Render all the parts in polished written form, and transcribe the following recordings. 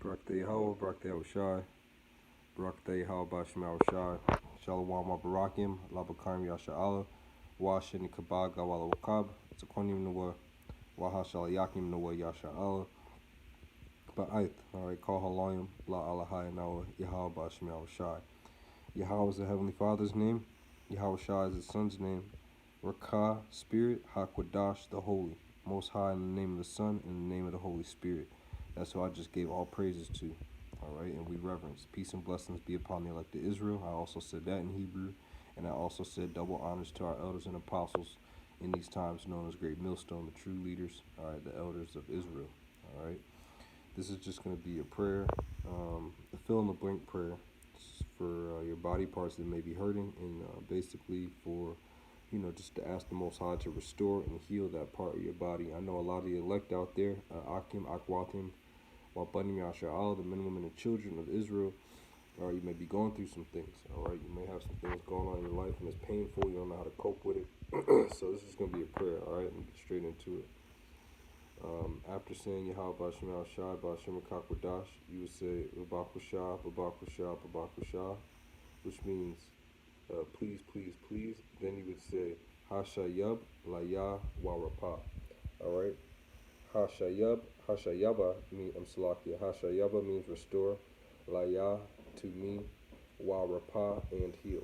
Barakatah Yahweh, Barakatah Yahushai, Barakatah Yahweh Bashim Yahushai, Shalom Mabarakim, Labakarim Yasha'Allah, Washin Kabag Gawala Wakab, Zakonim Nawa, Wahashal Yakim Nawa Yasha'Allah, Ba'aith, alright, call Halayim, La Alahai Nawa, Yahweh Bashim Yahushai. Yahweh is the Heavenly Father's name, Yahushai is his Son's name, Rakah, Spirit, Hakwadash, the Holy, Most High in the name of the Son, in the name of the Holy Spirit. That's who I just gave all praises to. Alright, and we reverence. Peace and blessings be upon the elect of Israel. I also said that in Hebrew. And I also said double honors to our elders and apostles in these times known as Great Millstone, the true leaders, alright, the elders of Israel. Alright. This is just going to be a prayer, a fill-in-the-blank prayer for your body parts that may be hurting, and basically for, just to ask the Most High to restore and heal that part of your body. I know a lot of the elect out there, Akim, Akwatim, Wabanim Yasha'Allah, the men, women, and children of Israel, you may be going through some things, alright? You may have some things going on in your life and it's painful, you don't know how to cope with it. So this is going to be a prayer, alright? And get straight into it. After saying Yahweh Bashim Yahushai, Bashim Kakwadash, you would say Babakusha, Babakusha, Babakusha, which means please, please, please. Then you would say Hashayab, Laya, Warapa. Alright? Hashayab, Hashayaba means, Hashayaba means restore, Laya to me, Warapa and heal.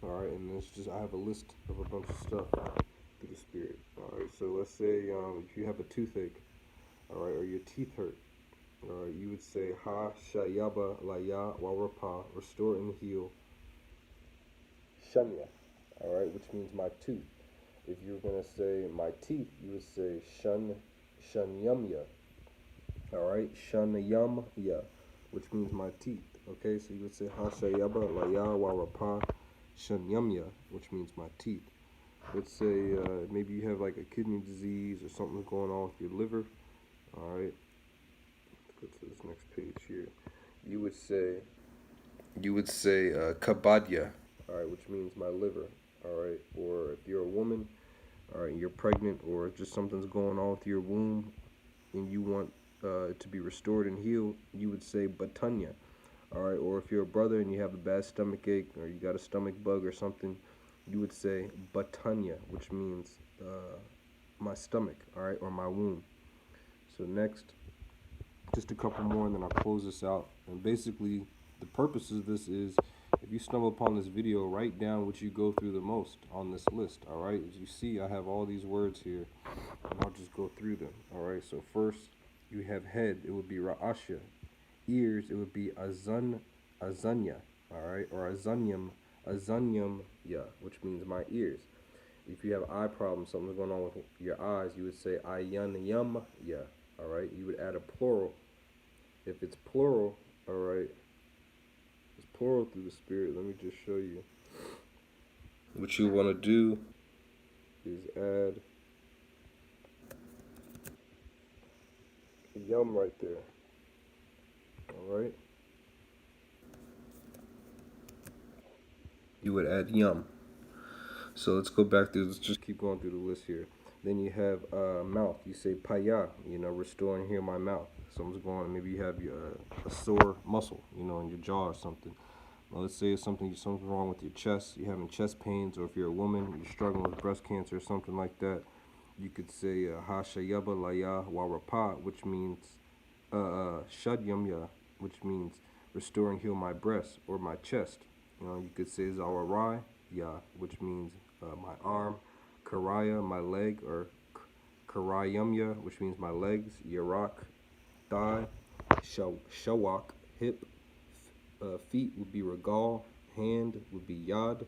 Alright, and it's just, I have a list of a bunch of stuff through the Spirit. Alright, so let's say if you have a toothache, alright, or your teeth hurt, alright, you would say Hashayaba, Laya, Warapa, restore and heal, Shanya, alright, which means my tooth. If you're going to say my teeth, you would say Shanyamya, alright, Shanyamya, which means my teeth. Okay, so you would say Hashayaba, Laya, Warapa, Shanyamya, which means my teeth. Let's say maybe you have like a kidney disease or something going on with your liver. Alright, let's go to this next page here. You would say Kabadya, alright, which means my liver. Alright, or if you're a woman, alright, you're pregnant, or just something's going on with your womb and you want it to be restored and healed, you would say Batanya. Alright, or if you're a brother and you have a bad stomach ache, or you got a stomach bug or something, you would say Batanya, which means my stomach, alright, or my womb. So next, just a couple more and then I'll close this out. And basically, the purpose of this is, if you stumble upon this video, write down what you go through the most on this list, alright? As you see, I have all these words here, and I'll just go through them, alright? So first, you have head, it would be Ra'asha. Ears, it would be Azanya, alright? Or Azanyam, yeah, which means my ears. If you have eye problems, something's going on with your eyes, you would say Ayanyam, yeah, alright? You would add a plural. If it's plural, alright, it's plural through the Spirit. Let me just show you. What you want to do is add a yum right there. Alright? You would add yum. So let's go back through, let's just keep going through the list here. Then you have mouth. You say paya, restore and heal my mouth. Something's going on, maybe you have a sore muscle, in your jaw or something. Well, let's say something's wrong with your chest, you're having chest pains, or if you're a woman, you're struggling with breast cancer or something like that, you could say Hashayaba Laya Warapa, which means Shadyamya, which means restore and heal my breast or my chest. You could say Zawarai, yeah, which means my arm, Karaya, my leg, or Karayamya, which means my legs, Yarak, thigh, Shawak, hip, feet would be Regal, hand would be Yad,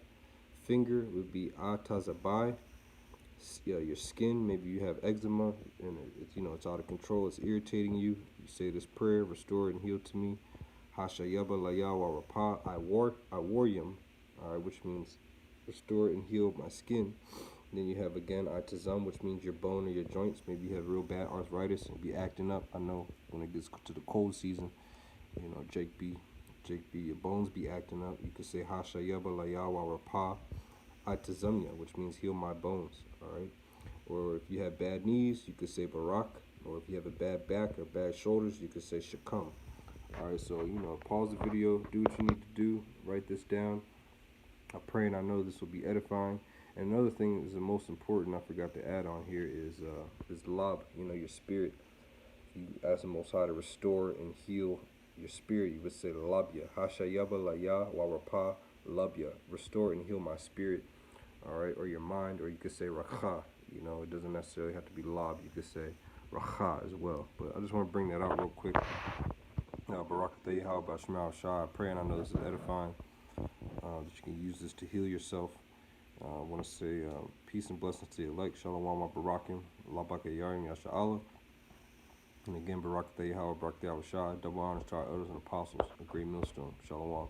finger would be Atazabai, your skin, maybe you have eczema and it's out of control, it's irritating you. You say this prayer, restore and heal to me. Hashayaba Laya Warapa, Iwarium, alright, which means restore and heal my skin. And then you have again Itazum, which means your bone or your joints. Maybe you have real bad arthritis and be acting up. I know when it gets to the cold season, Jake B, your bones be acting up. You could say Hashayaba Laya Warapa, Itazumya, which means heal my bones, alright? Or if you have bad knees, you could say Barak. Or if you have a bad back or bad shoulders, you could say Shakam. Alright, so, pause the video, do what you need to do, write this down. I pray and I know this will be edifying. And another thing is the most important I forgot to add on here is lab, your spirit. You ask the Most High to restore and heal your spirit. You would say labya, hashayaba laya warapa labya, restore and heal my spirit. Alright, or your mind, or you could say rakha. It doesn't necessarily have to be lab, you could say rakha as well. But I just want to bring that out real quick. Barakatah Yahweh Shema Shai. I pray and I know this is edifying, that you can use this to heal yourself. I want to say peace and blessings to your elect. Shalom wa barakim. Labaka Yarim Yasha Allah. And again, Barakatah Yahweh Barakatah Shai. Double honors to our elders and apostles. A great millstone. Shalom.